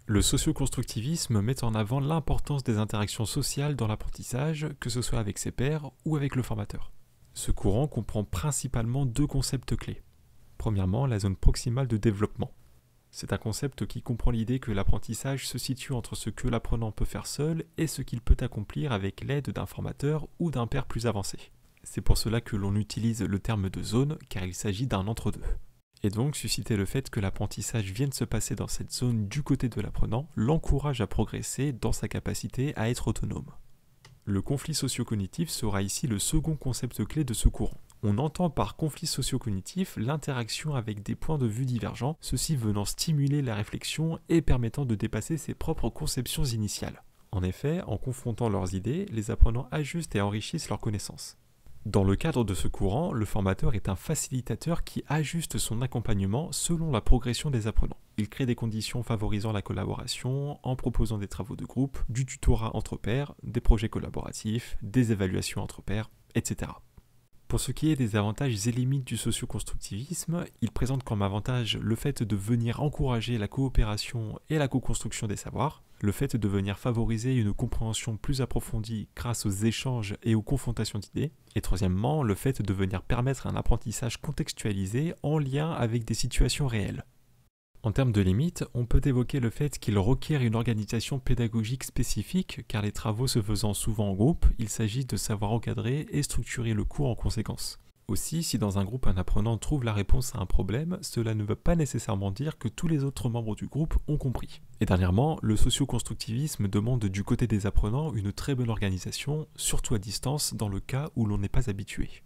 Le socioconstructivisme met en avant l'importance des interactions sociales dans l'apprentissage, que ce soit avec ses pairs ou avec le formateur. Ce courant comprend principalement deux concepts clés. Premièrement, la zone proximale de développement. C'est un concept qui comprend l'idée que l'apprentissage se situe entre ce que l'apprenant peut faire seul et ce qu'il peut accomplir avec l'aide d'un formateur ou d'un pair plus avancé. C'est pour cela que l'on utilise le terme de zone, car il s'agit d'un entre-deux. Et donc, susciter le fait que l'apprentissage vienne se passer dans cette zone du côté de l'apprenant l'encourage à progresser dans sa capacité à être autonome. Le conflit socio-cognitif sera ici le second concept clé de ce courant. On entend par conflit socio-cognitif l'interaction avec des points de vue divergents, ceci venant stimuler la réflexion et permettant de dépasser ses propres conceptions initiales. En effet, en confrontant leurs idées, les apprenants ajustent et enrichissent leurs connaissances. Dans le cadre de ce courant, le formateur est un facilitateur qui ajuste son accompagnement selon la progression des apprenants. Il crée des conditions favorisant la collaboration en proposant des travaux de groupe, du tutorat entre pairs, des projets collaboratifs, des évaluations entre pairs, etc. Pour ce qui est des avantages et limites du socioconstructivisme, il présente comme avantage le fait de venir encourager la coopération et la co-construction des savoirs, le fait de venir favoriser une compréhension plus approfondie grâce aux échanges et aux confrontations d'idées, et troisièmement, le fait de venir permettre un apprentissage contextualisé en lien avec des situations réelles. En termes de limites, on peut évoquer le fait qu'il requiert une organisation pédagogique spécifique, car les travaux se faisant souvent en groupe, il s'agit de savoir encadrer et structurer le cours en conséquence. Aussi, si dans un groupe un apprenant trouve la réponse à un problème, cela ne veut pas nécessairement dire que tous les autres membres du groupe ont compris. Et dernièrement, le socioconstructivisme demande du côté des apprenants une très bonne organisation, surtout à distance dans le cas où l'on n'est pas habitué.